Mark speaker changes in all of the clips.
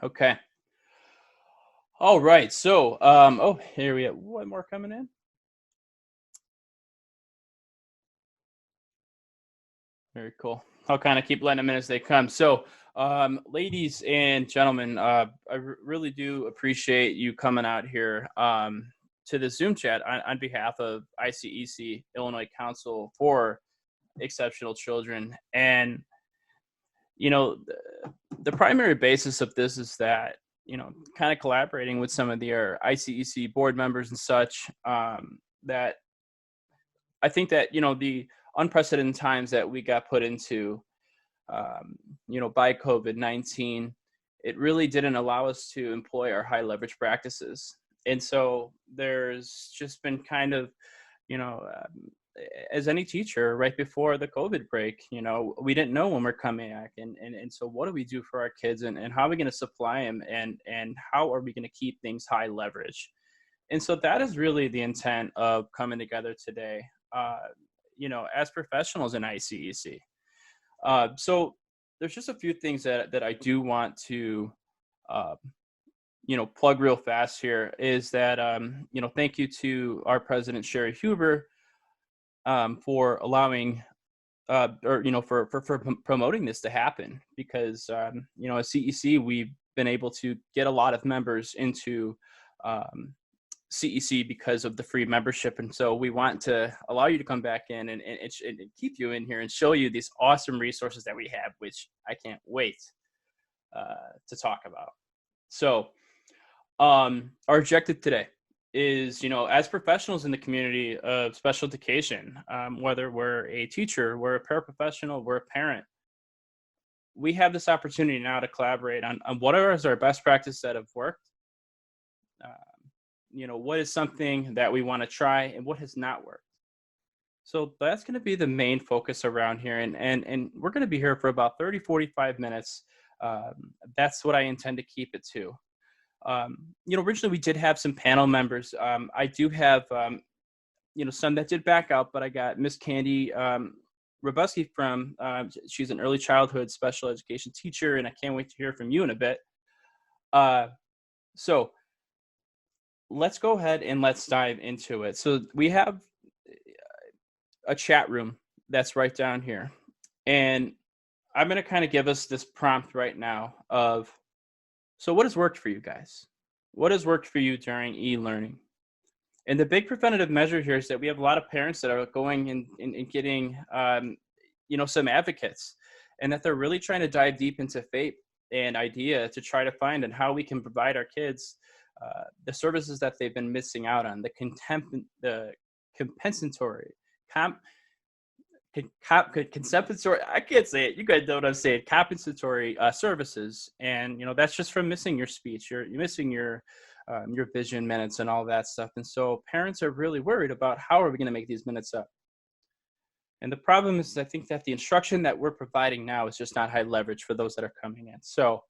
Speaker 1: Okay. All right. So, oh, here we have one more coming in. Very cool. I'll kind of keep letting them in as they come. So, ladies and gentlemen, really do appreciate you coming out here to the Zoom chat on behalf of ICEC, Illinois Council for Exceptional Children. And, the primary basis of this is that, kind of collaborating with some of the ICEC board members and such, that I think that, the unprecedented times that we got put into, by COVID-19, it really didn't allow us to employ our high leverage practices. And so there's just been kind of, you know, as any teacher right before the COVID break, we didn't know when we're coming back. And so what do we do for our kids, and how are we going to supply them, and how are we going to keep things high leverage? And so that is really the intent of coming together today, as professionals in ICEC. So there's just a few things that I do want to, plug real fast here is that, thank you to our president, Sherry Huber, for allowing, for promoting this to happen, because, at CEC, we've been able to get a lot of members into, CEC because of the free membership. And so we want to allow you to come back in and keep you in here and show you these awesome resources that we have, which I can't wait to talk about. So our objective today is, as professionals in the community of special education, whether we're a teacher, we're a paraprofessional, we're a parent, we have this opportunity now to collaborate on what are our best practices that have worked. What is something that we want to try and what has not worked. So that's going to be the main focus around here. And we're going to be here for about 30, 45 minutes. That's what I intend to keep it to. Originally we did have some panel members. I do have, some that did back out, but I got Miss Candy Hrabowski from, she's an early childhood special education teacher, and I can't wait to hear from you in a bit. So let's go ahead and let's dive into it. So we have a chat room that's right down here. And I'm going to kind of give us this prompt right now of, so what has worked for you guys? What has worked for you during e-learning? And the big preventative measure here is that we have a lot of parents that are going and getting, some advocates, and that they're really trying to dive deep into FAPE and IDEA to try to find and how we can provide our kids the services that they've been missing out on, the compensatory, I can't say it. You guys know what I'm saying. Compensatory services, and that's just from missing your speech. You're missing your vision minutes and all that stuff. And so parents are really worried about how are we going to make these minutes up. And the problem is, I think that the instruction that we're providing now is just not high leverage for those that are coming in. So,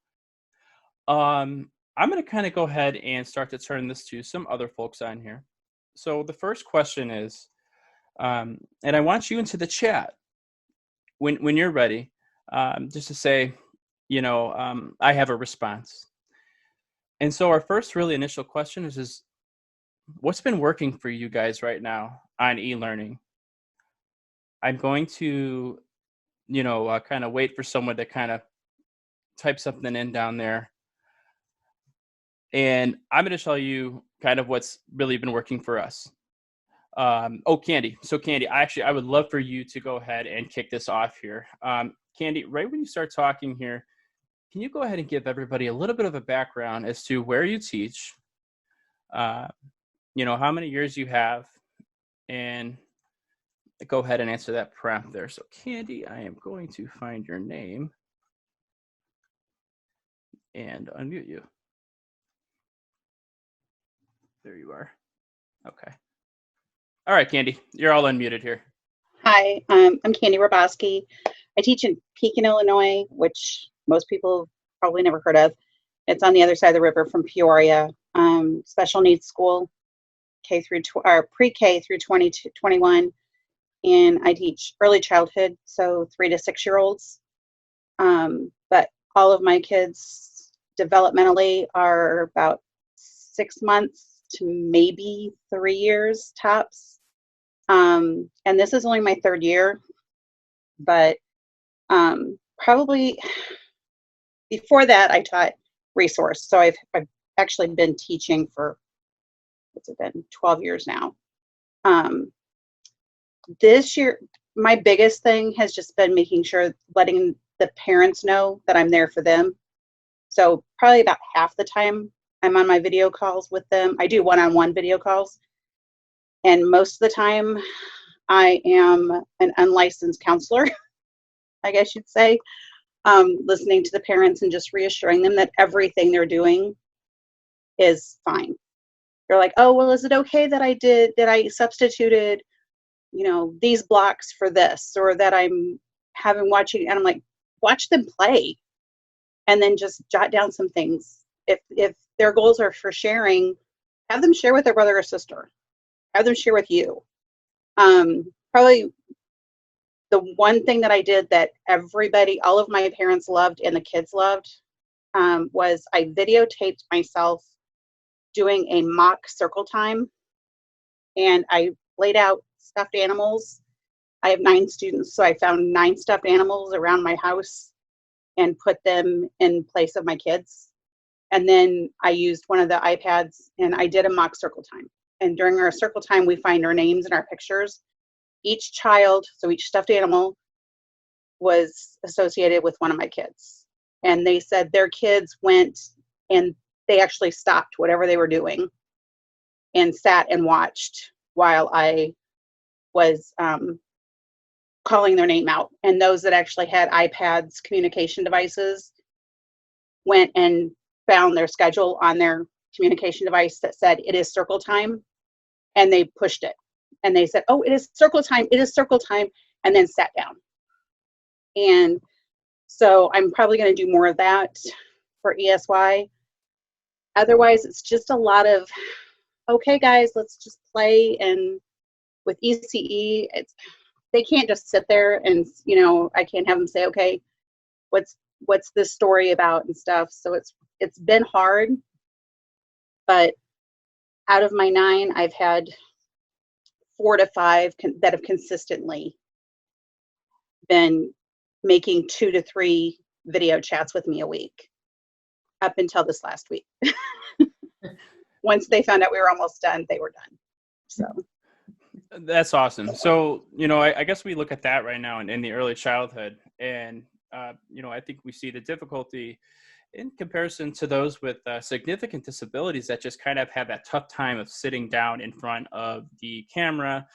Speaker 1: I'm going to kind of go ahead and start to turn this to some other folks on here. So the first question is, and I want you into the chat when you're ready, just to say, I have a response. And so our first really initial question is what's been working for you guys right now on e-learning? I'm going to, kind of wait for someone to kind of type something in down there. And I'm going to tell you kind of what's really been working for us. Candy. So Candy, I would love for you to go ahead and kick this off here. Candy, right when you start talking here, can you go ahead and give everybody a little bit of a background as to where you teach, how many years you have, and go ahead and answer that prompt there. So Candy, I am going to find your name and unmute you. There you are. Okay. All right, Candy, you're all unmuted here.
Speaker 2: Hi, I'm Candy Hrabowski. I teach in Pekin, Illinois, which most people probably never heard of. It's on the other side of the river from Peoria. Special needs school, pre-K through 21, and I teach early childhood, so 3 to 6 year olds. But all of my kids developmentally are about 6 months to maybe 3 years tops. And this is only my 3rd year, but probably before that I taught resource. So I've actually been teaching for, what's it been, 12 years now. This year, my biggest thing has just been making sure, letting the parents know that I'm there for them. So probably about half the time I'm on my video calls with them. I do one-on-one video calls. And most of the time I am an unlicensed counselor, I guess you'd say, listening to the parents and just reassuring them that everything they're doing is fine. They're like, oh, well, is it okay that I substituted, these blocks for this, or that I'm watching, and I'm like, watch them play and then just jot down some things. If their goals are for sharing, have them share with their brother or sister, have them share with you. Probably the one thing that I did that all of my parents loved and the kids loved, was I videotaped myself doing a mock circle time, and I laid out stuffed animals. I have 9 students, so I found 9 stuffed animals around my house and put them in place of my kids. And then I used one of the iPads and I did a mock circle time. And during our circle time, we find our names and our pictures. Each child, so each stuffed animal, was associated with one of my kids. And they said their kids went and they actually stopped whatever they were doing and sat and watched while I was calling their name out. And those that actually had iPads, communication devices, went and found their schedule on their communication device that said it is circle time, and they pushed it. And they said, oh, it is circle time, and then sat down. And so I'm probably going to do more of that for ESY. Otherwise, it's just a lot of, okay, guys, let's just play. And with ECE, they can't just sit there and, I can't have them say, okay, what's this story about and stuff. So it's been hard, but out of my 9, I've had 4 to 5 that have consistently been making 2 to 3 video chats with me a week up until this last week. Once they found out we were almost done, they were done. So
Speaker 1: that's awesome. So, I guess we look at that right now in the early childhood, and, I think we see the difficulty in comparison to those with significant disabilities that just kind of have that tough time of sitting down in front of the camera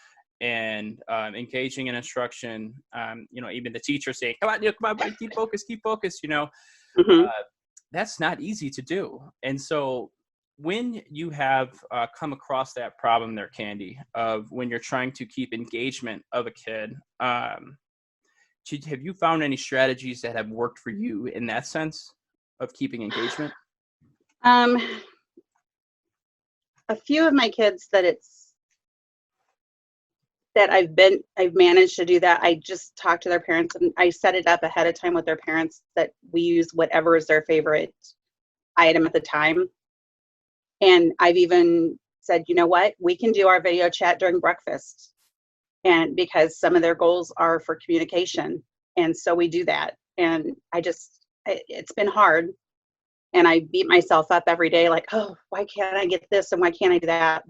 Speaker 1: and engaging in instruction. Even the teacher saying, come on, buddy, keep focus.
Speaker 2: mm-hmm.
Speaker 1: That's not easy to do. And so when you have come across that problem there, Candy, of when you're trying to keep engagement of a kid, have you found any strategies that have worked for you in that sense of keeping engagement?
Speaker 2: A few of my kids I've managed to do that. I just talk to their parents and I set it up ahead of time with their parents that we use whatever is their favorite item at the time. And I've even said, you know what, we can do our video chat during breakfast. And because some of their goals are for communication. And so we do that. And it's been hard. And I beat myself up every day, like, oh, why can't I get this? And why can't I do that?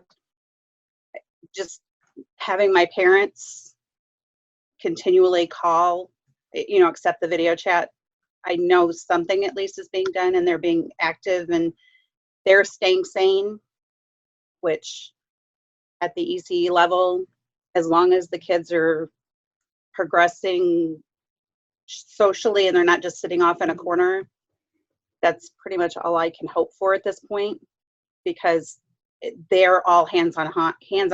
Speaker 2: Just having my parents continually call, accept the video chat. I know something at least is being done and they're being active and they're staying sane, which at the ECE level, as long as the kids are progressing socially and they're not just sitting off in a corner, that's pretty much all I can hope for at this point, because they're all hands on hand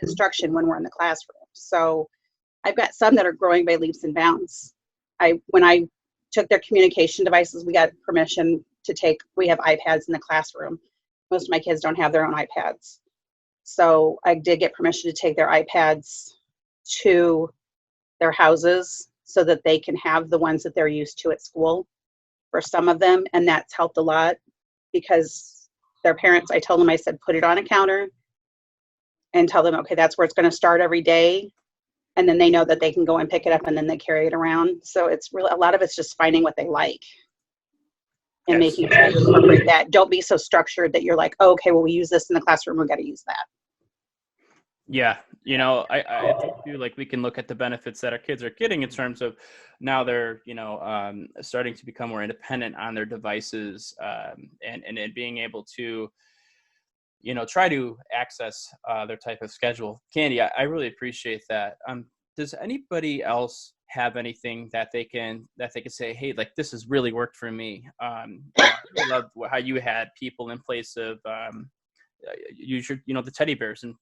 Speaker 2: instruction when we're in the classroom. So I've got some that are growing by leaps and bounds. When I took their communication devices, we got permission to we have iPads in the classroom. Most of my kids don't have their own iPads. So I did get permission to take their iPads to their houses so that they can have the ones that they're used to at school for some of them. And that's helped a lot because their parents, I told them, I said, put it on a counter and tell them, okay, that's where it's going to start every day. And then they know that they can go and pick it up and then they carry it around. So it's really, a lot of it's just finding what they like and making sure you incorporate that. Don't be so structured that you're like, oh, okay, well, we use this in the classroom, we got to use that.
Speaker 1: Yeah, you know, I think too, like we can look at the benefits that our kids are getting in terms of now they're, you know, starting to become more independent on their devices, and being able to, you know, try to access their type of schedule. Candy, I really appreciate that. Does anybody else have anything that they can say, hey, like this has really worked for me? You know, I really love how you had people in place of use your, you know, the teddy bears and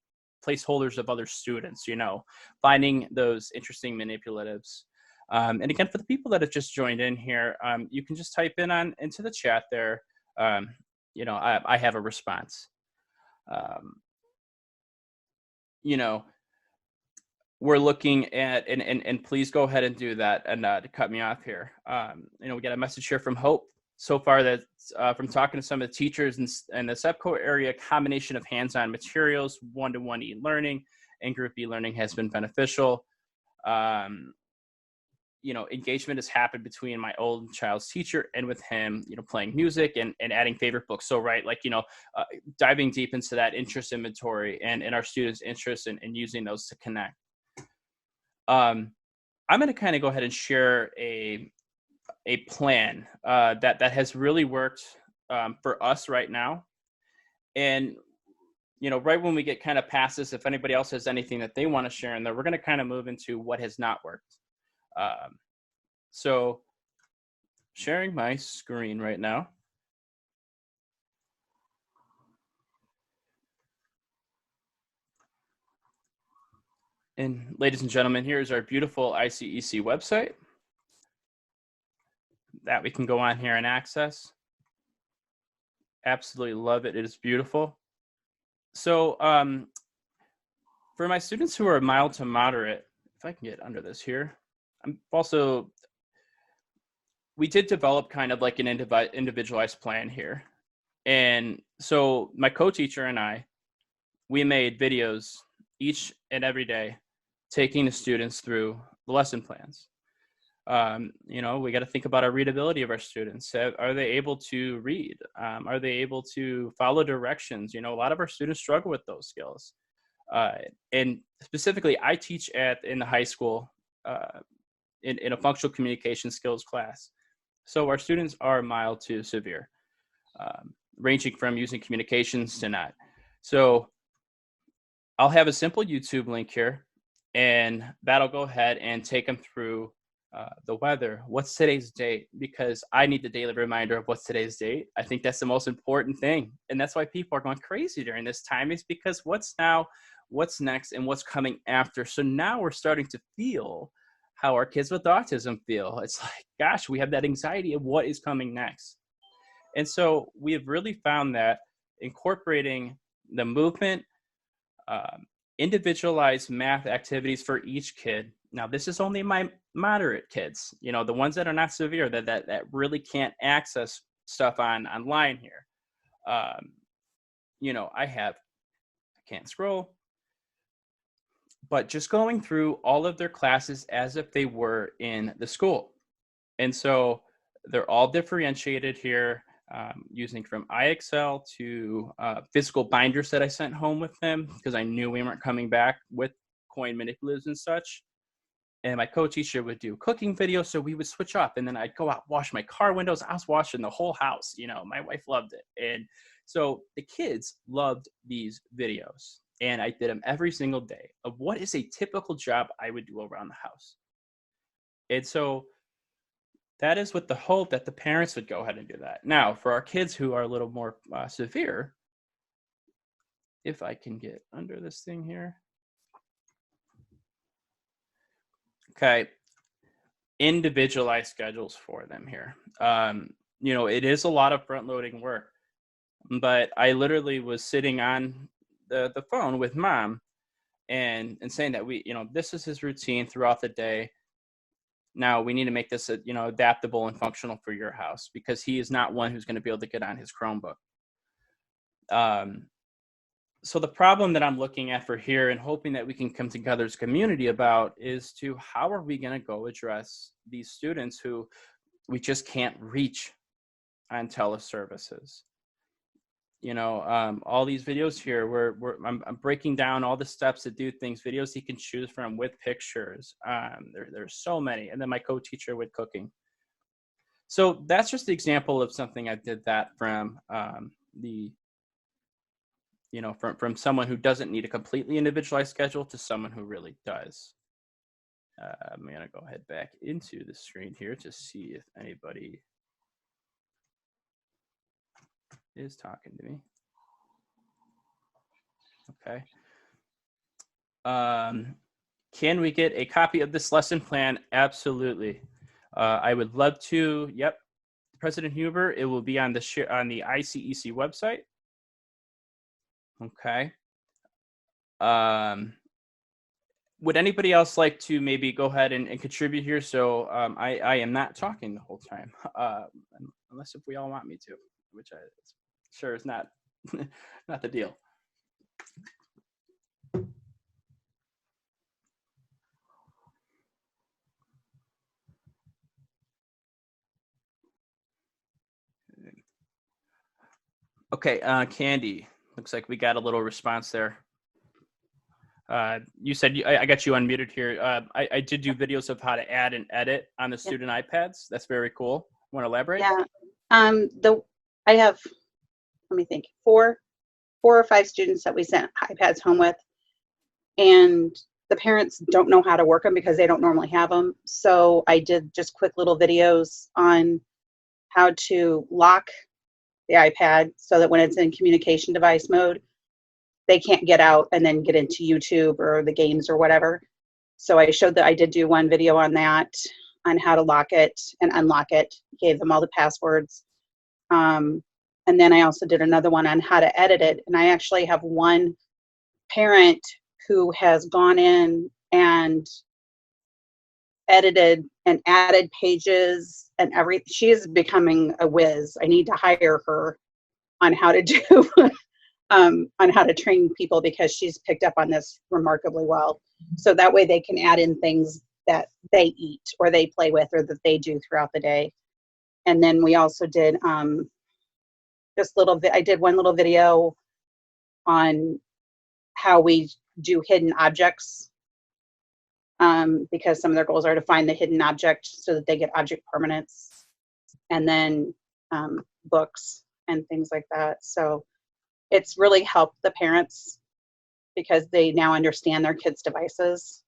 Speaker 1: placeholders of other students, you know, finding those interesting manipulatives. And again, for the people that have just joined in here, you can just type into the chat there. You know, I have a response. You know, we're looking at, and please go ahead and do that and to cut me off here. You know, we got a message here from Hope. So far, that's from talking to some of the teachers in the SEPCO area, combination of hands-on materials, one-to-one e-learning, and group e-learning has been beneficial. You know, engagement has happened between my old child's teacher and with him, you know, playing music and adding favorite books. So, right, like, you know, diving deep into that interest inventory and our students' interest in using those to connect. I'm going to kind of go ahead and share a plan that has really worked for us right now. And, you know, right when we get kind of past this, if anybody else has anything that they want to share in there, we're going to kind of move into what has not worked. So sharing my screen right now. And ladies and gentlemen, here's our beautiful ICEC website that we can go on here and access. Absolutely love it. It is beautiful. So for my students who are mild to moderate, if I can get under this here, we did develop kind of like an individualized plan here. And so my co-teacher and I, we made videos each and every day, taking the students through the lesson plans. You know, we got to think about our readability of our students. Are they able to read? Are they able to follow directions? You know, a lot of our students struggle with those skills. And specifically, I teach in the high school in a functional communication skills class. So our students are mild to severe, ranging from using communications to not. So I'll have a simple YouTube link here, and that'll go ahead and take them through the weather. What's today's date? Because I need the daily reminder of what's today's date. I think that's the most important thing. And that's why people are going crazy during this time, is because what's now, what's next, and what's coming after. So now we're starting to feel how our kids with autism feel. It's like, gosh, we have that anxiety of what is coming next. And so we have really found that incorporating the movement, individualized math activities for each kid. Now, this is only my moderate kids, you know, the ones that are not severe, that really can't access stuff online here. You know, I can't scroll, but just going through all of their classes as if they were in the school. And so they're all differentiated here, using from IXL to physical binders that I sent home with them, because I knew we weren't coming back with coin manipulatives and such. And my co-teacher would do cooking videos, so we would switch up, and then I'd go out, wash my car windows. I was washing the whole house. You know, my wife loved it. And so the kids loved these videos, and I did them every single day of what is a typical job I would do around the house. And so that is with the hope that the parents would go ahead and do that. Now, for our kids who are a little more severe, if I can get under this thing here. Okay. Individualized schedules for them here. You know, it is a lot of front loading work, but I literally was sitting on the phone with mom and saying that you know, this is his routine throughout the day. Now we need to make this, adaptable and functional for your house, because he is not one who's going to be able to get on his Chromebook. So the problem that I'm looking at for here and hoping that we can come together as a community about is to how are we going to go address these students who we just can't reach on teleservices. All these videos here where I'm breaking down all the steps to do things, videos he can choose from with pictures. There's so many. And then my co-teacher with cooking. So that's just the example of something I did that from from someone who doesn't need a completely individualized schedule to someone who really does. I'm going to go ahead back into the screen here to see if anybody is talking to me. Okay. Can we get a copy of this lesson plan? Absolutely. I would love to. Yep. President Huber, it will be on the ICEC website. Okay. Would anybody else like to maybe go ahead and contribute here? So I am not talking the whole time, unless if we all want me to, which I sure is not not the deal. Okay, Candy, looks like we got a little response there. You said I got you unmuted here. I did do videos of how to add and edit on the student iPads. That's very cool. Want to elaborate?
Speaker 2: Yeah. I have, let me think, four or five students that we sent iPads home with, and the parents don't know how to work them because they don't normally have them. So I did just quick little videos on how to lock the iPad so that when it's in communication device mode, they can't get out and then get into YouTube or the games or whatever. So I showed that I did do one video on that, on how to lock it and unlock it, gave them all the passwords. And then I also did another one on how to edit it. And I actually have one parent who has gone in and edited and added pages and everything. She is becoming a whiz. I need to hire her on how to do on how to train people, because she's picked up on this remarkably well. So that way they can add in things that they eat or they play with or that they do throughout the day. And then we also did I did one little video on how we do hidden objects, because some of their goals are to find the hidden object so that they get object permanence, and then books and things like that. So it's really helped the parents because they now understand their kids' devices.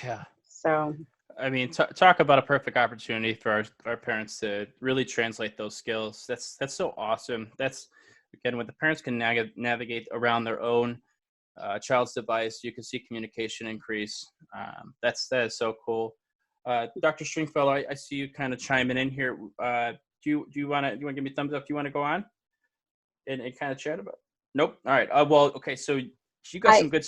Speaker 1: Yeah.
Speaker 2: So,
Speaker 1: I mean, talk about a perfect opportunity for our parents to really translate those skills. That's so awesome. That's, again, when the parents can navigate around their own child's device, you can see communication increase. That is so cool. Dr. Stringfellow, I see you kind of chiming in here. Do you want to give me a thumbs up? Do you want to go on and kind of chat about? Nope. All right. Well, okay. So you got some good.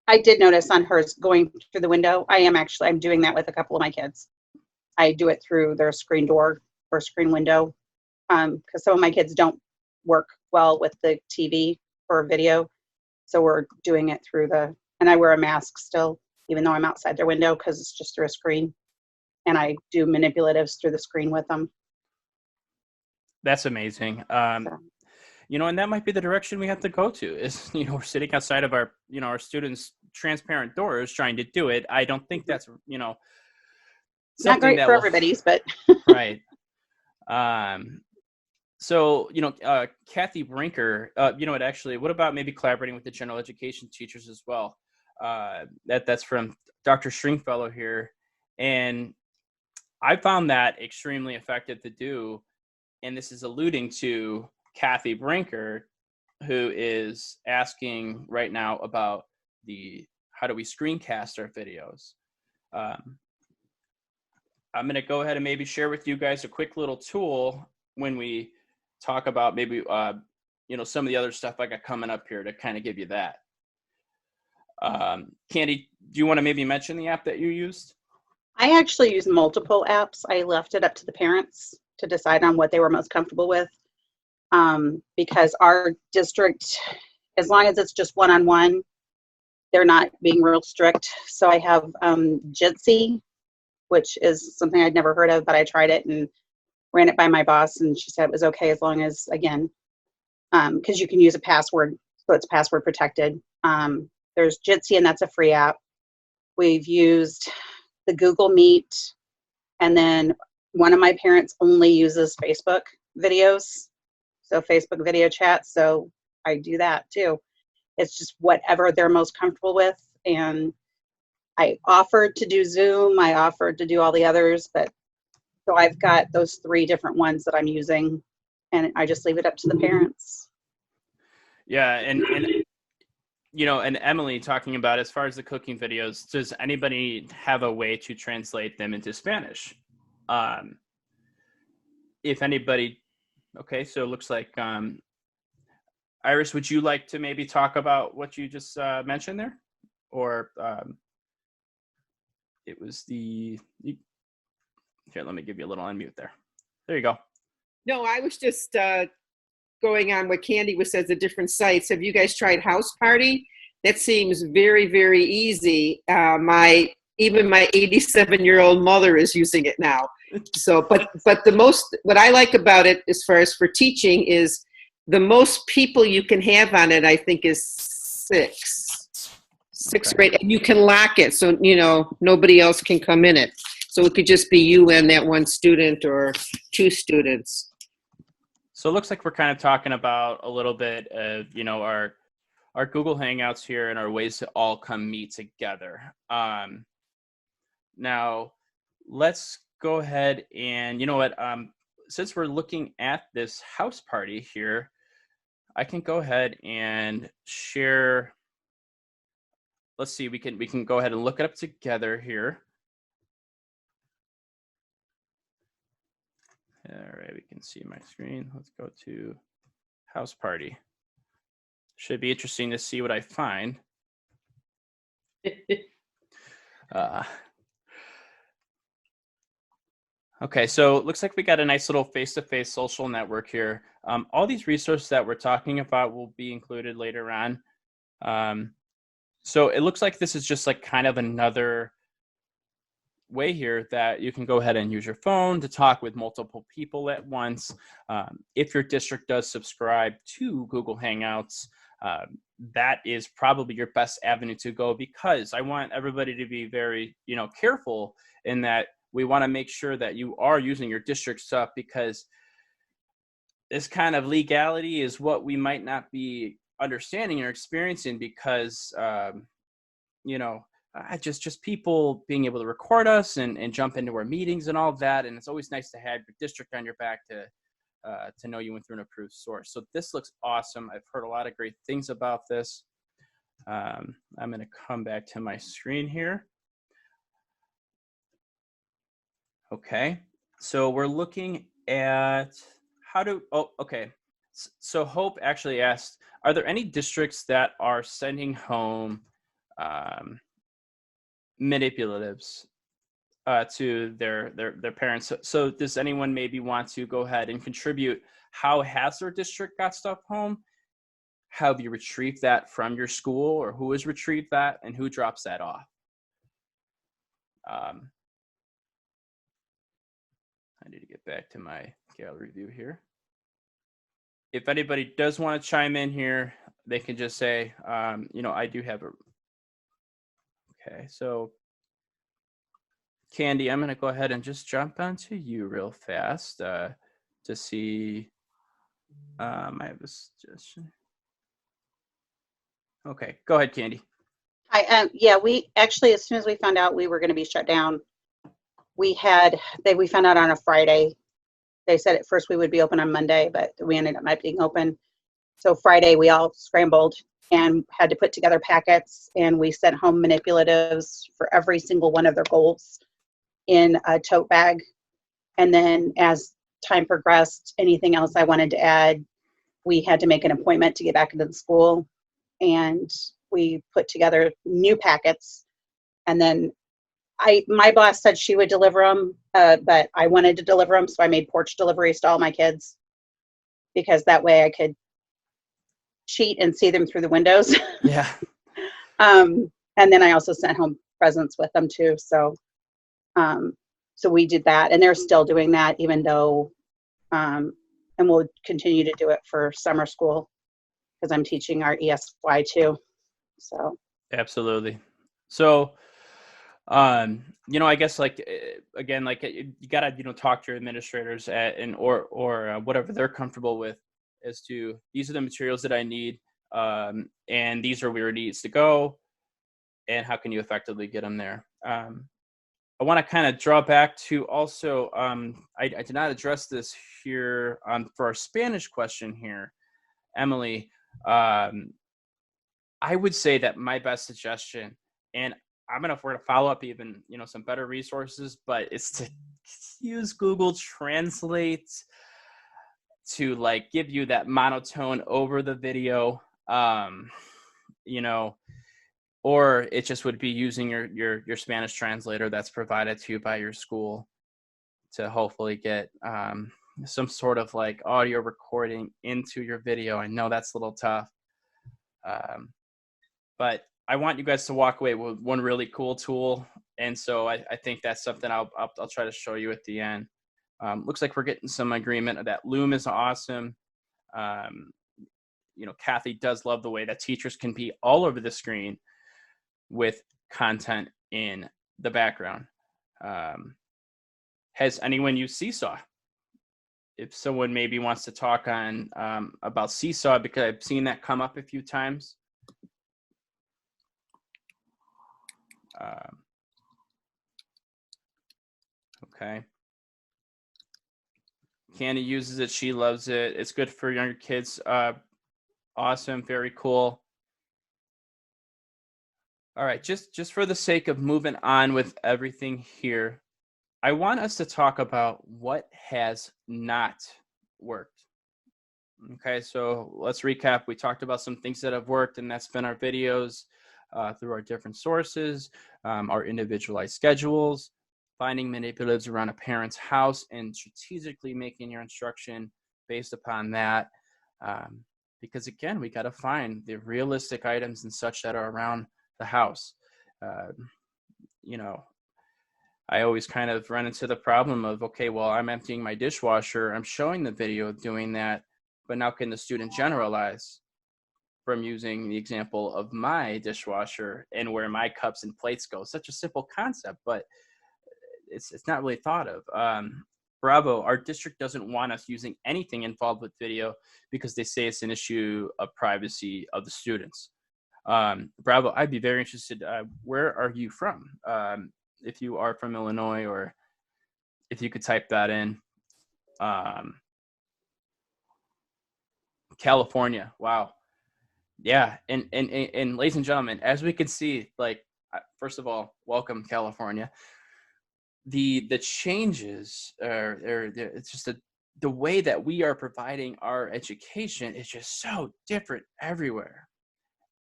Speaker 2: I did notice on hers going through the window. I'm doing that with a couple of my kids. I do it through their screen door or screen window, because some of my kids don't work well with the TV or video. So we're doing it through and I wear a mask still, even though I'm outside their window, because it's just through a screen. And I do manipulatives through the screen with them.
Speaker 1: That's amazing. And that might be the direction we have to go to is, we're sitting outside of our, our students' transparent doors trying to do it. I don't think that's,
Speaker 2: not great for everybody's, but.
Speaker 1: Right. So, Kathy Brinker, what about maybe collaborating with the general education teachers as well? That's from Dr. Stringfellow here. And I found that extremely effective to do. And this is alluding to Kathy Brinker, who is asking right now about how do we screencast our videos. I'm going to go ahead and maybe share with you guys a quick little tool when we talk about maybe, some of the other stuff I got coming up here to kind of give you that. Candy, do you want to maybe mention the app that you used?
Speaker 2: I actually use multiple apps. I left it up to the parents to decide on what they were most comfortable with, because our district, as long as it's just one-on-one, they're not being real strict. So I have Jitsi, which is something I'd never heard of, but I tried it and ran it by my boss, and she said it was okay as long as, again, because you can use a password, so it's password protected. There's Jitsi, and that's a free app. We've used the Google Meet, and then one of my parents only uses Facebook videos, so Facebook video chat, so I do that too. It's just whatever they're most comfortable with, and I offered to do Zoom, I offered to do all the others, but so I've got those 3 different ones that I'm using, and I just leave it up to the parents.
Speaker 1: Yeah, and you know, and Emily talking about as far as the cooking videos, does anybody have a way to translate them into Spanish? If anybody, okay, so it looks like Iris, would you like to maybe talk about what you just mentioned there, or it was the here? Let me give you a little unmute there. There you go.
Speaker 3: No, I was just going on what Candy was says, the different sites. Have you guys tried House Party? That seems very, very easy. Even my 87-year-old mother is using it now. So, but what I like about it, as far as for teaching, is the most people you can have on it, I think, is 6
Speaker 1: Okay.
Speaker 3: or 8, and you can lock it so nobody else can come in it. So it could just be you and that one student or 2 students.
Speaker 1: So it looks like we're kind of talking about a little bit of, our Google Hangouts here and our ways to all come meet together. Now, let's go ahead and, you know what, since we're looking at this house party here, I can go ahead and share. Let's see, we can go ahead and look it up together here. All right, we can see my screen. Let's go to house party. Should be interesting to see what I find. Okay, so it looks like we got a nice little face-to-face social network here. All these resources that we're talking about will be included later on. So it looks like this is just like kind of another way here that you can go ahead and use your phone to talk with multiple people at once. If your district does subscribe to Google Hangouts, that is probably your best avenue to go, because I want everybody to be very, careful in that we want to make sure that you are using your district stuff, because this kind of legality is what we might not be understanding or experiencing, because, just people being able to record us and jump into our meetings and all of that. And it's always nice to have your district on your back to know you went through an approved source. So this looks awesome. I've heard a lot of great things about this. I'm going to come back to my screen here. Okay, so we're looking at okay. So Hope actually asked, are there any districts that are sending home manipulatives to their parents? So does anyone maybe want to go ahead and contribute? How has their district got stuff home? Have you retrieved that from your school, or who has retrieved that, and who drops that off? I need to get back to my gallery view here. If anybody does want to chime in here, they can just say, I do have a. Okay, so Candy, I'm going to go ahead and just jump onto you real fast to see. I have a suggestion. Okay, go ahead, Candy.
Speaker 2: We actually, as soon as we found out we were going to be shut down, we found out on a Friday. They said at first we would be open on Monday, but we ended up not being open. So Friday we all scrambled and had to put together packets, and we sent home manipulatives for every single one of their goals in a tote bag. And then as time progressed, anything else I wanted to add, we had to make an appointment to get back into the school, and we put together new packets. And then my boss said she would deliver them, but I wanted to deliver them, so I made porch deliveries to all my kids, because that way I could cheat and see them through the windows.
Speaker 1: Yeah.
Speaker 2: And then I also sent home presents with them too. So, so we did that, and they're still doing that, even though, and we'll continue to do it for summer school because I'm teaching our ESY too. So.
Speaker 1: Absolutely. So, I guess again, you gotta, talk to your administrators or whatever they're comfortable with as to these are the materials that I need, and these are where it needs to go, and how can you effectively get them there. I want to kind of draw back to also, I did not address this here for our Spanish question here, Emily. I would say that my best suggestion, and we're gonna follow up even, some better resources, but it's to use Google Translate to give you that monotone over the video, or it just would be using your Spanish translator that's provided to you by your school to hopefully get some sort of audio recording into your video. I know that's a little tough. But I want you guys to walk away with one really cool tool. And so I think that's something I'll try to show you at the end. Looks like we're getting some agreement that Loom is awesome. Kathy does love the way that teachers can be all over the screen with content in the background. Has anyone used Seesaw? If someone maybe wants to talk on about Seesaw, because I've seen that come up a few times. Okay. Candy uses it. She loves it. It's good for younger kids. Awesome. Very cool. All right. Just for the sake of moving on with everything here, I want us to talk about what has not worked. Okay. So let's recap. We talked about some things that have worked, and that's been our videos through our different sources, our individualized schedules, finding manipulatives around a parent's house, and strategically making your instruction based upon that. Because again, we got to find the realistic items and such that are around the house. I always kind of run into the problem of, okay, well, I'm emptying my dishwasher. I'm showing the video of doing that, but now can the student generalize from using the example of my dishwasher and where my cups and plates go? Such a simple concept, but it's not really thought of. Bravo, our district doesn't want us using anything involved with video because they say it's an issue of privacy of the students. Bravo, I'd be very interested. Where are you from? If you are from Illinois, or if you could type that in. California, wow. Yeah, and ladies and gentlemen, as we can see, first of all, welcome California. The changes it's just the way that we are providing our education is just so different everywhere.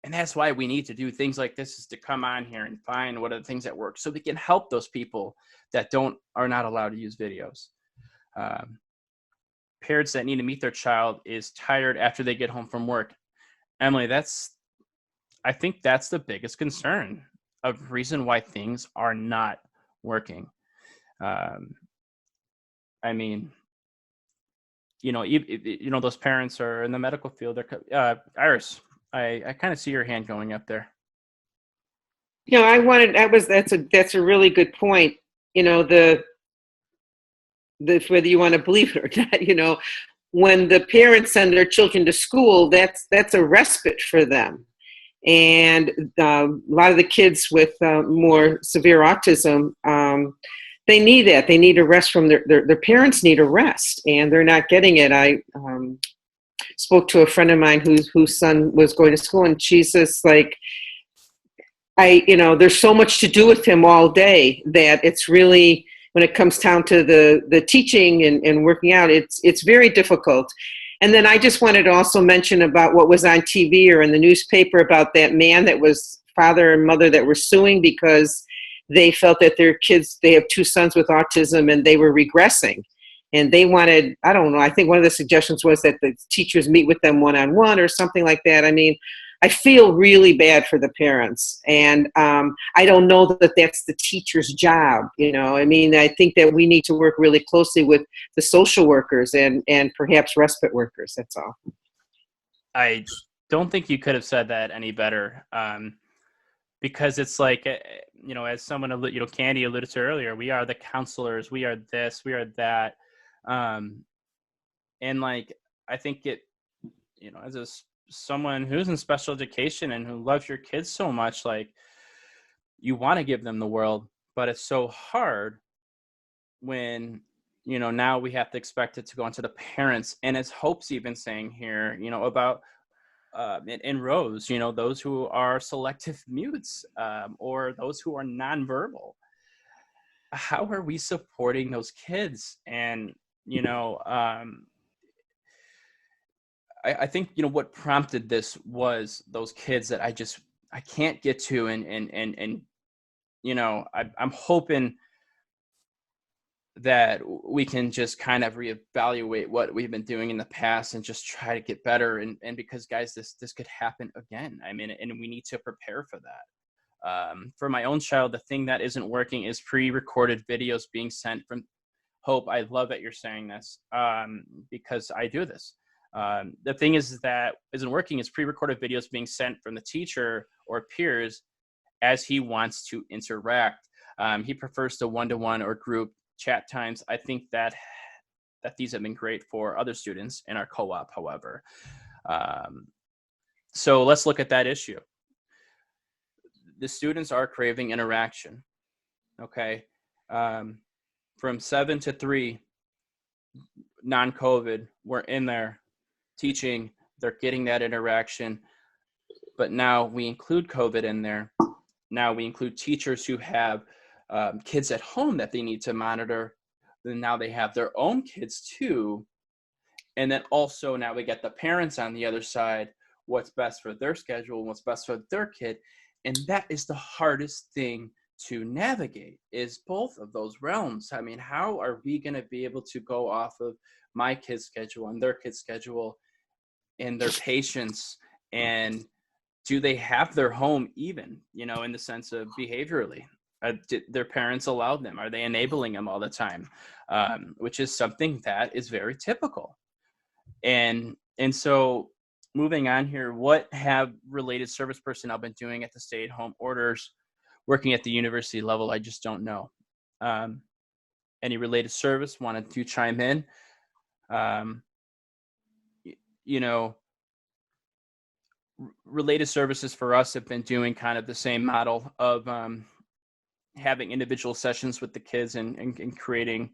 Speaker 1: And that's why we need to do things like this, is to come on here and find what are the things that work so we can help those people that are not allowed to use videos. Parents that need to meet their child is tired after they get home from work. Emily, I think that's the biggest concern of reason why things are not working. I mean, those parents are in the medical field. Iris, I kind of see your hand going up there.
Speaker 3: That's a really good point. Whether you want to believe it or not, when the parents send their children to school, that's a respite for them. And a lot of the kids with more severe autism, they need that. They need a rest from their parents need a rest, and they're not getting it. I spoke to a friend of mine whose son was going to school, and she's just like, there's so much to do with him all day that it's really, when it comes down to the teaching and working out, it's very difficult. And then I just wanted to also mention about what was on TV or in the newspaper about that man that was father and mother that were suing because they felt that their kids, they have 2 sons with autism, and they were regressing. And they wanted, I don't know, I think one of the suggestions was that the teachers meet with them one-on-one or something like that. I mean, I feel really bad for the parents. And I don't know that that's the teacher's job, you know. I mean, I think that we need to work really closely with the social workers and perhaps respite workers, that's all.
Speaker 1: I don't think you could have said that any better. Because it's like, you know, as someone, you know, Candy alluded to earlier, we are the counselors, we are this, we are that. And like, I think it, you know, as someone who's in special education and who loves your kids so much, like, you want to give them the world, but it's so hard when, you know, now we have to expect it to go onto the parents. And as Hope's even saying here, you know, about in Rose, you know, those who are selective mutes, or those who are nonverbal. How are we supporting those kids? And, you know, I think, you know, what prompted this was those kids that I can't get to. And you know, I'm hoping that we can just kind of reevaluate what we've been doing in the past and just try to get better. And because guys, this could happen again. I mean, and we need to prepare for that. For my own child, the thing that isn't working is pre-recorded videos being sent from Hope. I love that you're saying this, because I do this. The thing is that isn't working is pre-recorded videos being sent from the teacher or peers as he wants to interact. He prefers the one-to-one or group chat times. I think that these have been great for other students in our co-op, however. So let's look at that issue. The students are craving interaction, okay? From 7 to 3, non-COVID, we're in there teaching, they're getting that interaction, but now we include COVID in there. Now we include teachers who have kids at home that they need to monitor. Then now they have their own kids too. And then also now we get the parents on the other side, what's best for their schedule, what's best for their kid. And that is the hardest thing to navigate, is both of those realms. I mean, how are we going to be able to go off of my kid's schedule and their kid's schedule and their patience, and do they have their home even, you know, in the sense of behaviorally? Did their parents allow them? Are they enabling them all the time? Which is something that is very typical. And so moving on here, what have related service personnel been doing at the stay-at-home orders, working at the university level? I just don't know. Any related service wanted to chime in? You know, related services for us have been doing kind of the same model of having individual sessions with the kids and creating,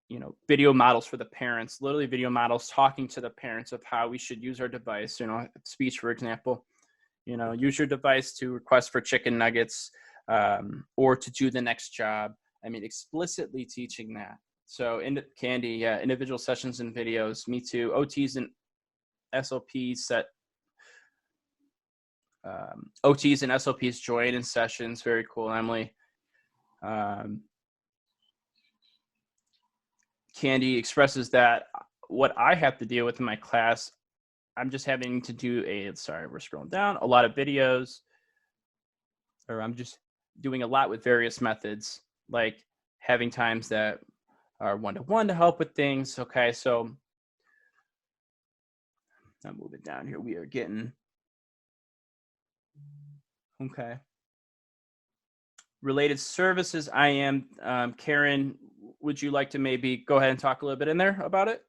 Speaker 1: you know, video models for the parents, literally video models talking to the parents of how we should use our device, you know, speech, for example, you know, use your device to request for chicken nuggets, or to do the next job. I mean, explicitly teaching that. So Candy, yeah, individual sessions and videos, me too. OTs and SOPs set, OTs and SOPs join in sessions. Very cool, Emily. Candy expresses that what I have to deal with in my class, I'm just having to do we're scrolling down, a lot of videos, or I'm just doing a lot with various methods, like having times that are one-to-one to help with things. Okay, so I'll move it down here. We are getting, okay. Related services, I am, Karen, would you like to maybe go ahead and talk a little bit in there about it?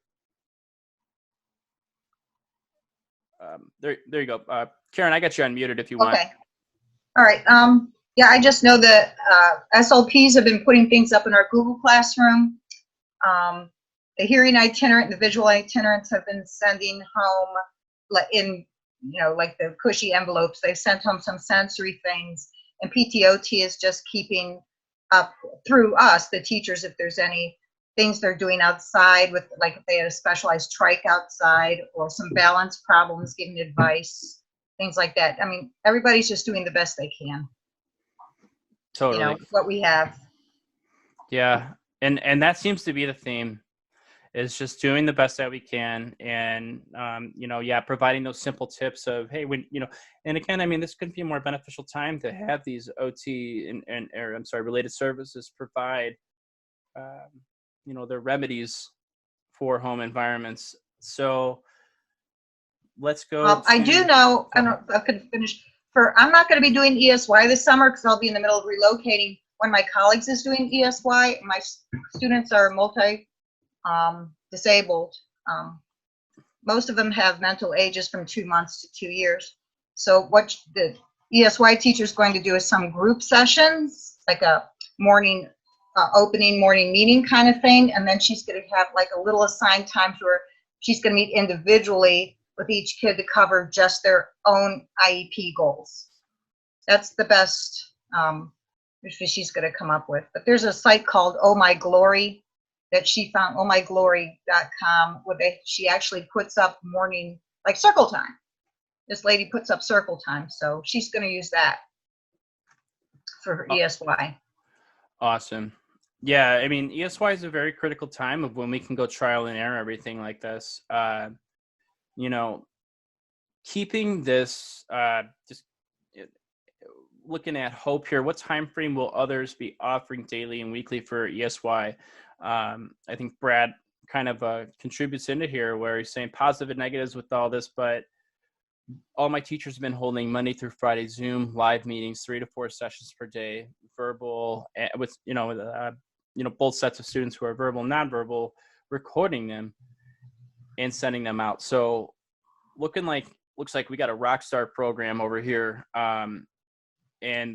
Speaker 1: There you go. Karen, I got you unmuted if you want.
Speaker 4: Okay. All right. Yeah, I just know that SOPs have been putting things up in our Google Classroom. The hearing itinerant and the visual itinerants have been sending home, in, you know, like the cushy envelopes. They sent home some sensory things, and PTOT is just keeping up through us, the teachers, if there's any things they're doing outside with, like if they had a specialized trike outside or some balance problems, giving advice, things like that. I mean, everybody's just doing the best they can.
Speaker 1: Totally.
Speaker 4: What we have.
Speaker 1: Yeah. And that seems to be the theme, is just doing the best that we can. And, providing those simple tips of, hey, and again, I mean, this could be a more beneficial time to have these OT related services provide, their remedies for home environments. So let's go.
Speaker 4: I do know, I don't know if I could finish. I'm not going to be doing ESY this summer because I'll be in the middle of relocating. One of my colleagues is doing ESY. My students are disabled. Most of them have mental ages from 2 months to 2 years. So what the ESY teacher is going to do is some group sessions, like a morning opening morning meeting kind of thing, and then she's going to have like a little assigned time to her. She's going to meet individually with each kid to cover just their own IEP goals. That's the best she's going to come up with. But there's a site called Oh My Glory that she found, ohmyglory.com, where she actually puts up morning, like circle time. This lady puts up circle time, so she's going to use that for her ESY.
Speaker 1: Awesome. Yeah, I mean, ESY is a very critical time of when we can go trial and error everything like this. Keeping this, just looking at hope here, what time frame will others be offering daily and weekly for ESY? I think Brad kind of contributes into here where he's saying positive and negatives with all this, but all my teachers have been holding Monday through Friday Zoom live meetings, 3 to 4 sessions per day, verbal, with both sets of students who are verbal and nonverbal, recording them and sending them out. So looks like we got a rock star program over here, and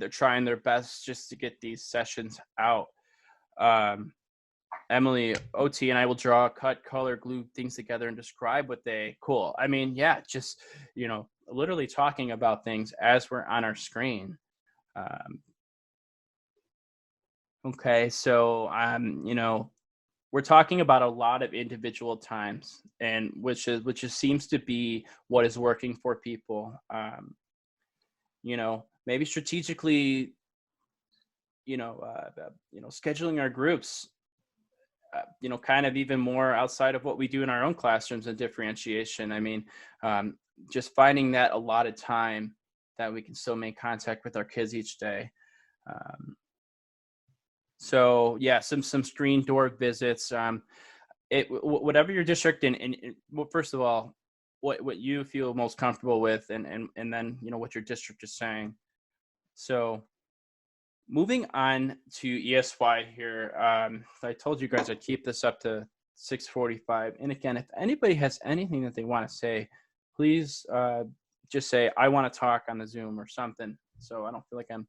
Speaker 1: they're trying their best just to get these sessions out. Emily, OT, and I will draw, cut, color, glue things together and describe what cool. I mean, yeah, just, literally talking about things as we're on our screen. Okay, so, we're talking about a lot of individual times, and which seems to be what is working for people. Maybe strategically, scheduling our groups, kind of even more outside of what we do in our own classrooms and differentiation. I mean, just finding that allotted time that we can still make contact with our kids each day. So yeah, some screen door visits. Whatever your district and first of all, what you feel most comfortable with, and then what your district is saying. So moving on to ESY here. I told you guys I'd keep this up to 6:45. And again, if anybody has anything that they want to say, please just say, I want to talk on the Zoom or something. So I don't feel like I'm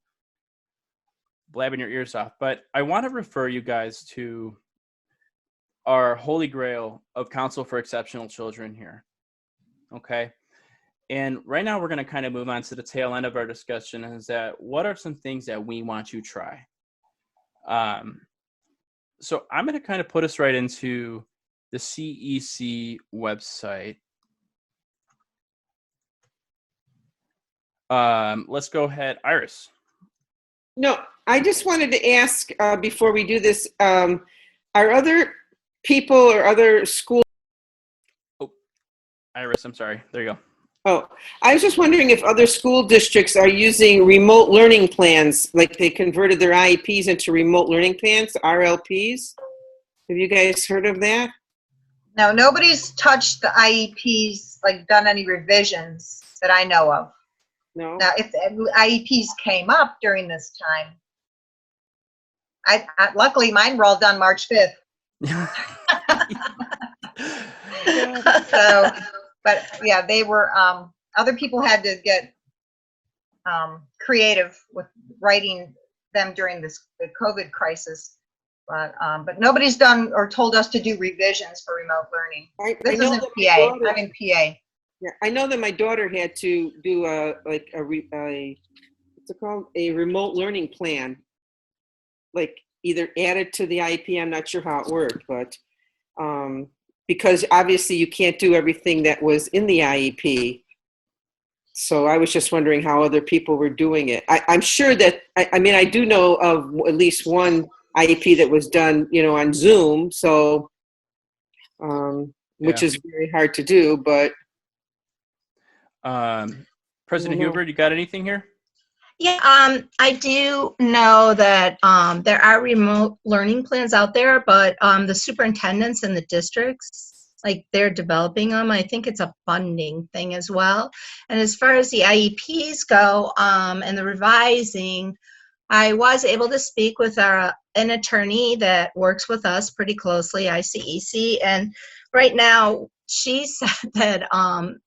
Speaker 1: blabbing your ears off. But I want to refer you guys to our holy grail of Counsel for Exceptional Children here. Okay. And right now we're going to kind of move on to the tail end of our discussion, is that what are some things that we want to try? So I'm going to kind of put us right into the CEC website. Let's go ahead. Iris.
Speaker 3: No, I just wanted to ask before we do this, are other people or other schools?
Speaker 1: Oh, Iris, I'm sorry. There you go.
Speaker 3: Oh, I was just wondering if other school districts are using remote learning plans, like they converted their IEPs into remote learning plans, RLPs. Have you guys heard of that?
Speaker 4: No, nobody's touched the IEPs, like done any revisions that I know of.
Speaker 3: No.
Speaker 4: Now, if the IEPs came up during this time, I luckily mine were all done March 5th. So, but yeah, they were, other people had to get creative with writing them during the COVID crisis. But nobody's done or told us to do revisions for remote learning. This isn't PA. I'm in PA.
Speaker 3: Yeah, I know that my daughter had to do what's it called? A remote learning plan, like either added to the IEP. I'm not sure how it worked, but because obviously you can't do everything that was in the IEP. So I was just wondering how other people were doing it. I'm sure that, I mean, I do know of at least one IEP that was done, on Zoom. So, which
Speaker 1: Yeah.
Speaker 3: is very hard to do, but
Speaker 1: President
Speaker 3: know.
Speaker 1: Huber, you got anything here?
Speaker 5: Yeah, I do know that there are remote learning plans out there, but the superintendents and the districts, like they're developing them. I think it's a funding thing as well. And as far as the IEPs go and the revising, I was able to speak with an attorney that works with us pretty closely, ICEC, and right now she said that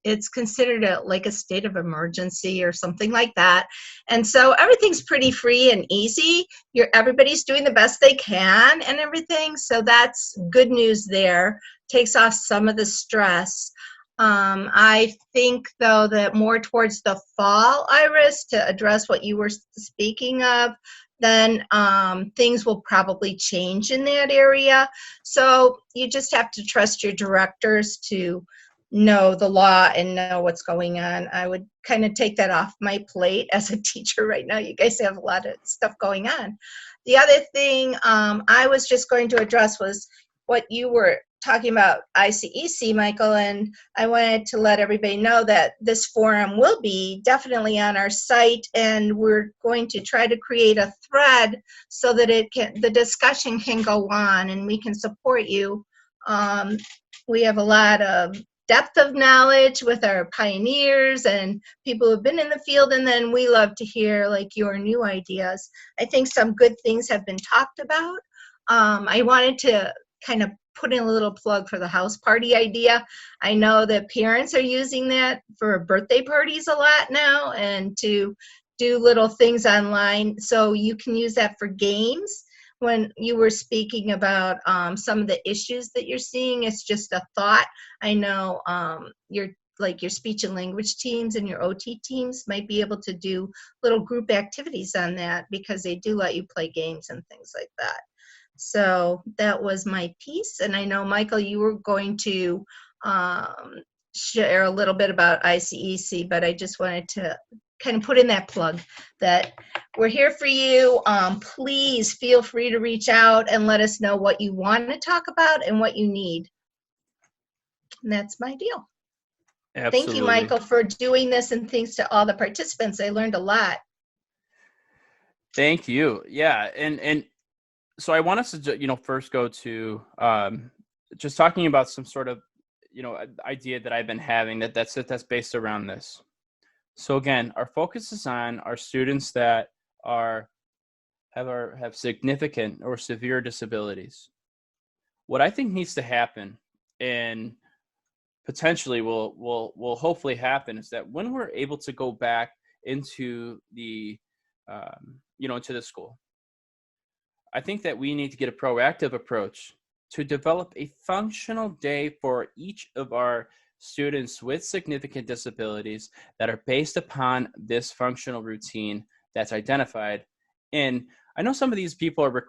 Speaker 5: it's considered like a state of emergency or something like that, and so everything's pretty free and easy. Everybody's doing the best they can and everything, so that's good news there. Takes off some of the stress. I think, though, that more towards the fall, Iris, to address what you were speaking of, then things will probably change in that area. So you just have to trust your directors to know the law and know what's going on. I would kind of take that off my plate as a teacher right now. You guys have a lot of stuff going on. The other thing I was just going to address was what you were talking about, ICEC, Michael, and I wanted to let everybody know that this forum will be definitely on our site, and we're going to try to create a thread so that the discussion can go on and we can support you. We have a lot of depth of knowledge with our pioneers and people who've been in the field, and then we love to hear like your new ideas. I think some good things have been talked about. I wanted to kind of put in a little plug for the house party idea. I know that parents are using that for birthday parties a lot now and to do little things online. So you can use that for games. When you were speaking about some of the issues that you're seeing, it's just a thought. I know your speech and language teams and your OT teams might be able to do little group activities on that because they do let you play games and things like that. So that was my piece. And I know, Michael, you were going to share a little bit about ICEC, but I just wanted to kind of put in that plug that we're here for you. Please feel free to reach out and let us know what you want to talk about and what you need. And that's my deal.
Speaker 1: Absolutely.
Speaker 5: Thank you, Michael, for doing this, and thanks to all the participants. I learned a lot.
Speaker 1: Thank you. Yeah, and so I want us to, first go to just talking about some sort of, idea that I've been having that's based around this. So again, our focus is on our students that have significant or severe disabilities. What I think needs to happen, and potentially will hopefully happen, is that when we're able to go back into the into the school, I think that we need to get a proactive approach to develop a functional day for each of our students with significant disabilities that are based upon this functional routine that's identified. And I know some of these people are,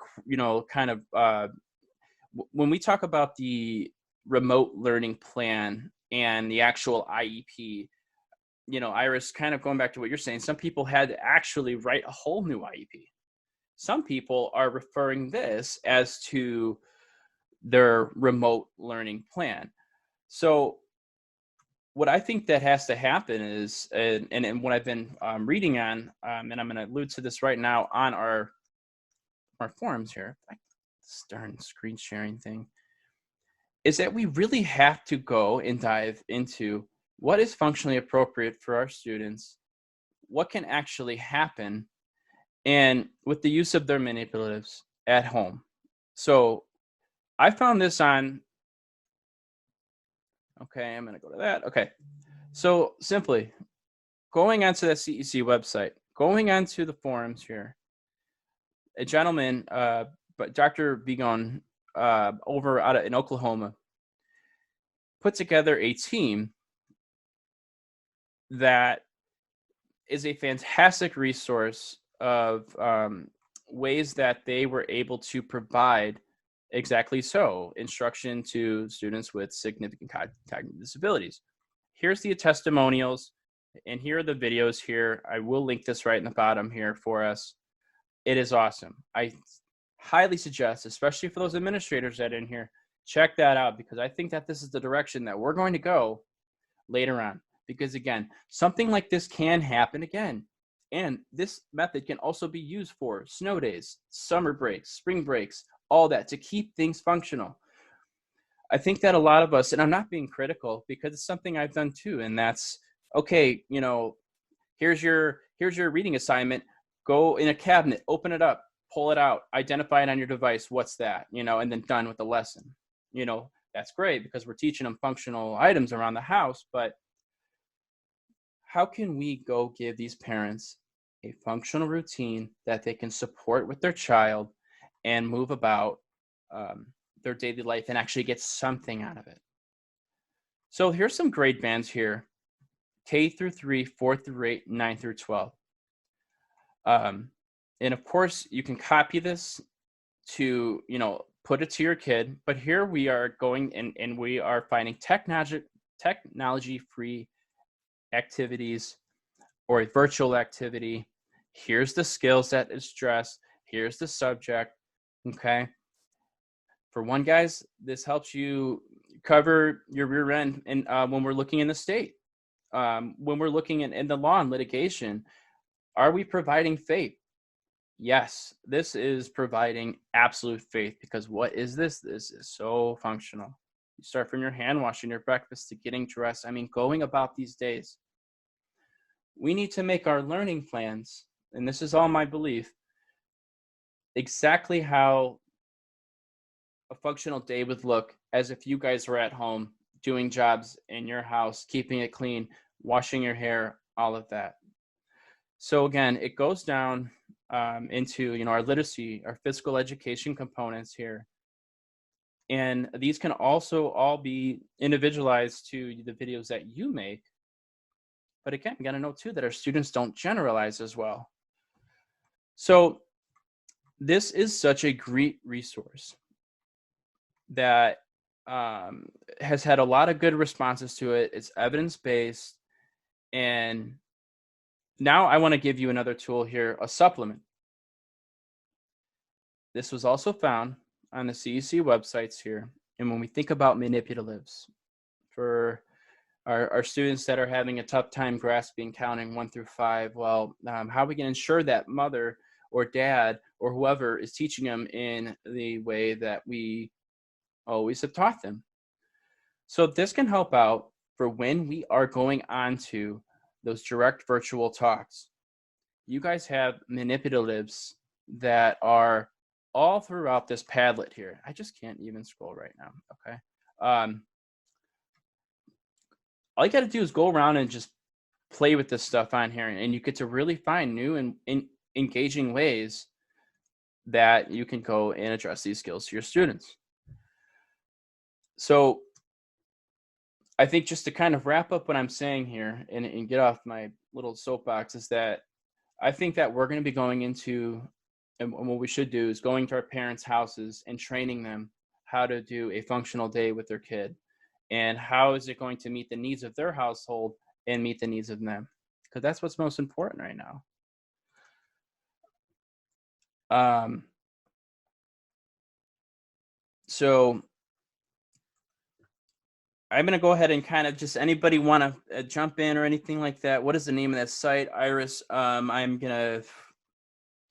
Speaker 1: when we talk about the remote learning plan and the actual IEP, Iris, kind of going back to what you're saying, some people had to actually write a whole new IEP. Some people are referring this as to their remote learning plan. So what I think that has to happen is, and what I've been reading on, and I'm going to allude to this right now on our forums here, this darn screen sharing thing, is that we really have to go and dive into what is functionally appropriate for our students, what can actually happen, and with the use of their manipulatives at home. So I found this on, okay, I'm going to go to that. Okay. So simply going onto the CEC website, going onto the forums here, a gentleman, Dr. Begon, over in Oklahoma, put together a team that is a fantastic resource of ways that they were able to provide exactly so instruction to students with significant cognitive disabilities. Here's the testimonials. And here are the videos here. I will link this right in the bottom here for us. It is awesome. I highly suggest, especially for those administrators that are in here, check that out, because I think that this is the direction that we're going to go later on. Because again, something like this can happen again. And this method can also be used for snow days, summer breaks, spring breaks, all that, to keep things functional. I think that a lot of us, and I'm not being critical because it's something I've done too, and that's, okay, you know, here's your reading assignment. Go in a cabinet, open it up, pull it out, identify it on your device. What's that? You know, and then done with the lesson. You know, that's great because we're teaching them functional items around the house, but how can we go give these parents a functional routine that they can support with their child and move about their daily life and actually get something out of it? So here's some grade bands here: K through 3, 4 through 8, 9 through 12. And of course, you can copy this to, you know, put it to your kid. But here we are going and we are finding technology-free activities or a virtual activity. Here's the skills that is stressed. Here's the subject. Okay. For one, guys, this helps you cover your rear end. And when we're looking in the state, when we're looking in the law and litigation, are we providing faith? Yes, this is providing absolute faith, because what is this? This is so functional. You start from your hand washing, your breakfast, to getting dressed. I mean, going about these days. We need to make our learning plans, and this is all my belief, exactly how a functional day would look, as if you guys were at home doing jobs in your house, keeping it clean, washing your hair, all of that. So again, it goes down into, you know, our literacy, our physical education components here. And these can also all be individualized to the videos that you make. But again, you got to know too that our students don't generalize as well. So this is such a great resource that has had a lot of good responses to it. It's evidence-based. And now I want to give you another tool here, a supplement. This was also found on the CEC websites here. And when we think about manipulatives for our students that are having a tough time grasping counting 1 through 5, well, how we can ensure that mother or dad or whoever is teaching them in the way that we always have taught them. So this can help out for when we are going on to those direct virtual talks. You guys have manipulatives that are all throughout this Padlet here. I just can't even scroll right now, okay? All you got to do is go around and just play with this stuff on here, and you get to really find new and engaging ways that you can go and address these skills to your students. So I think just to kind of wrap up what I'm saying here and get off my little soapbox is that I think that we're going to be going into, and what we should do is going to our parents' houses and training them how to do a functional day with their kid. And how is it going to meet the needs of their household and meet the needs of them? Because that's what's most important right now. So I'm going to go ahead and kind of just, anybody want to jump in or anything like that? What is the name of that site, Iris? I'm going to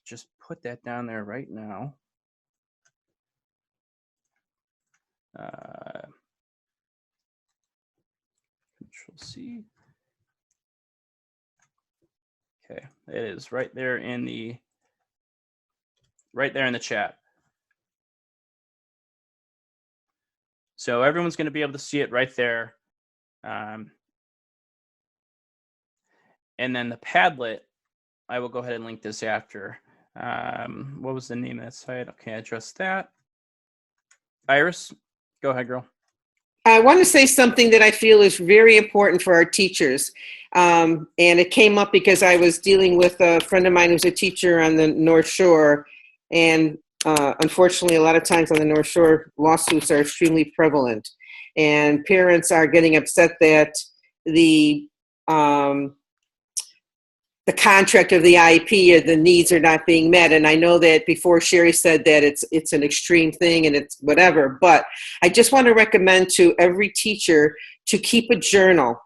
Speaker 1: just put that down there right now. Control C. Okay, it is right there in the chat. So everyone's going to be able to see it right there. And then the Padlet, I will go ahead and link this after. What was the name of that site? Okay, I addressed that. Iris, go ahead, girl.
Speaker 3: I want to say something that I feel is very important for our teachers. And it came up because I was dealing with a friend of mine who's a teacher on the North Shore. And unfortunately, a lot of times on the North Shore, lawsuits are extremely prevalent. And parents are getting upset that the the contract of the IEP or the needs are not being met. And I know that before Sherry said that it's an extreme thing and it's whatever, but I just want to recommend to every teacher to keep a journal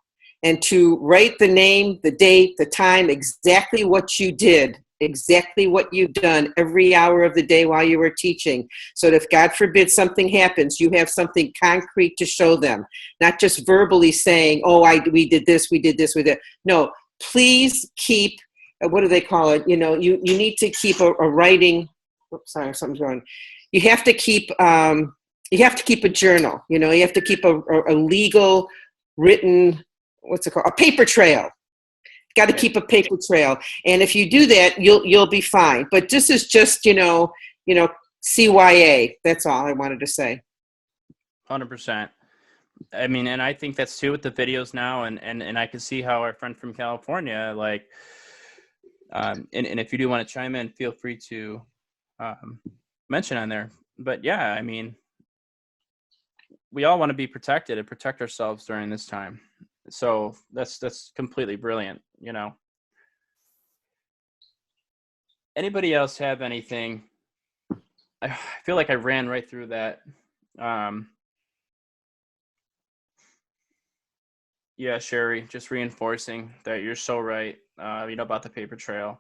Speaker 3: and to write the name, the date, the time, exactly what you did, exactly what you've done every hour of the day while you were teaching. So that if God forbid something happens, you have something concrete to show them, not just verbally saying, oh, we did this, we did this, we did. No, please keep, what do they call it? You know, you need to keep a writing, oops, sorry, something's wrong. You have to keep a journal, you know, you have to keep a legal written, what's it called? A paper trail. Got to keep a paper trail. And if you do that, you'll be fine. But this is just, you know, CYA. That's all I wanted to say.
Speaker 1: 100%. I mean, and I think that's too with the videos now, and I can see how our friend from California, like, and if you do want to chime in, feel free to mention on there. But yeah, I mean, we all want to be protected and protect ourselves during this time. So that's completely brilliant, you know. Anybody else have anything? I feel like I ran right through that. Yeah, Sherry, just reinforcing that you're so right, you know, about the paper trail.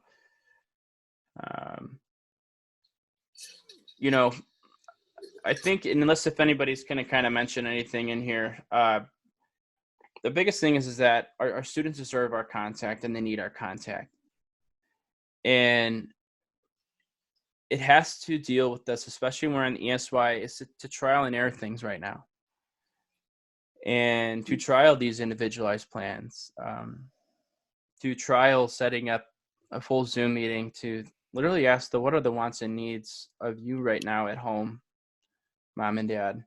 Speaker 1: You know, I think, unless if anybody's going to kind of mention anything in here, the biggest thing is that our students deserve our contact and they need our contact. And it has to deal with this, especially when we're on ESY, is to trial and error things right now. And to trial these individualized plans, to trial setting up a full Zoom meeting to literally ask what are the wants and needs of you right now at home, mom and dad.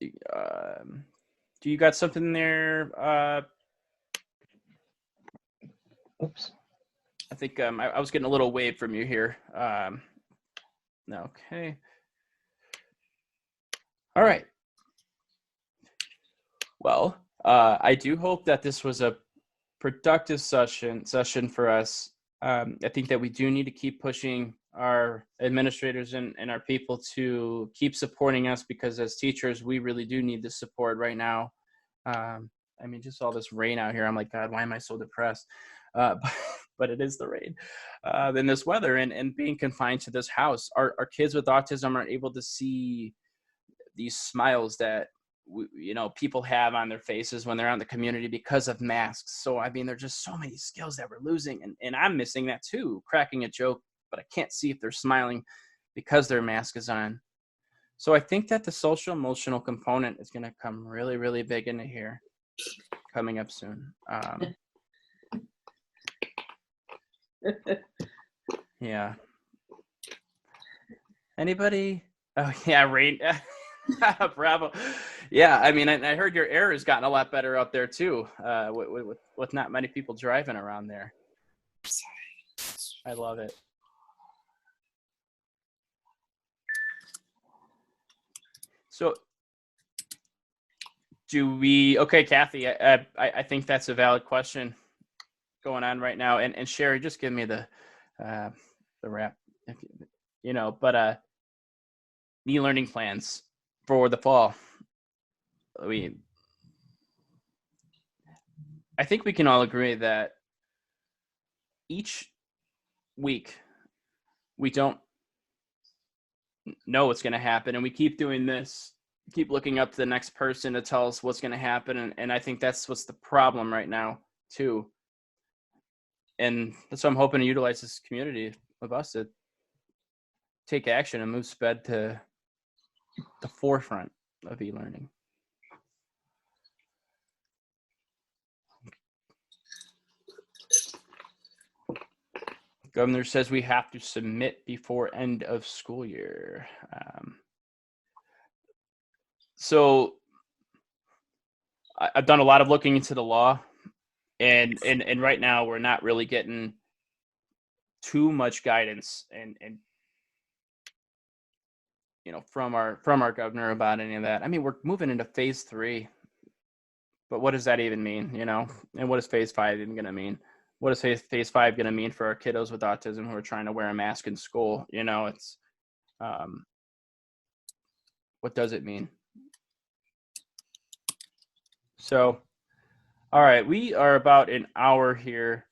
Speaker 1: Do you got something there?
Speaker 6: Oops.
Speaker 1: I think I was getting a little wave from you here. Okay. All right. Well, I do hope that this was a productive session for us. I think that we do need to keep pushing our administrators and our people to keep supporting us, because as teachers, we really do need the support right now. I mean, just all this rain out here. I'm like, God, why am I so depressed? But it is the rain in this weather, and being confined to this house. Our kids with autism aren't able to see these smiles that people have on their faces when they're out in the community because of masks. So I mean, there's just so many skills that we're losing, and I'm missing that too. Cracking a joke, but I can't see if they're smiling because their mask is on. So I think that the social emotional component is going to come really, really big into here coming up soon. Yeah. Anybody? Oh yeah, rain. Bravo. Yeah, I mean, I heard your air has gotten a lot better up there too, with not many people driving around there. I love it. So, okay, Kathy, I think that's a valid question going on right now. And Sherry, just give me the wrap, but e-learning plans for the fall. I think we can all agree that each week we don't know what's going to happen, and we keep doing this, keep looking up to the next person to tell us what's going to happen, and I think that's what's the problem right now too. And that's what I'm hoping to utilize this community of us to take action and move SPED to the forefront of e-learning. Governor says we have to submit before end of school year. So I've done a lot of looking into the law, and right now we're not really getting too much guidance and from our governor about any of that. I mean, we're moving into phase 3. but what does that even mean, you know? And what is phase 5 even going to mean? What is phase 5 going to mean for our kiddos with autism who are trying to wear a mask in school? You know, it's, what does it mean? So, all right, we are about an hour here.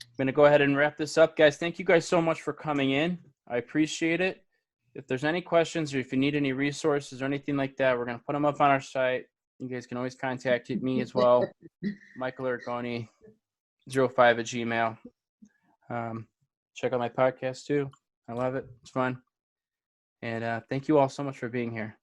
Speaker 1: I'm going to go ahead and wrap this up, guys. Thank you guys so much for coming in. I appreciate it. If there's any questions or if you need any resources or anything like that, we're going to put them up on our site. You guys can always contact me as well, Michael Ergoni, 05@gmail. Check out my podcast too. I love it. It's fun. And thank you all so much for being here.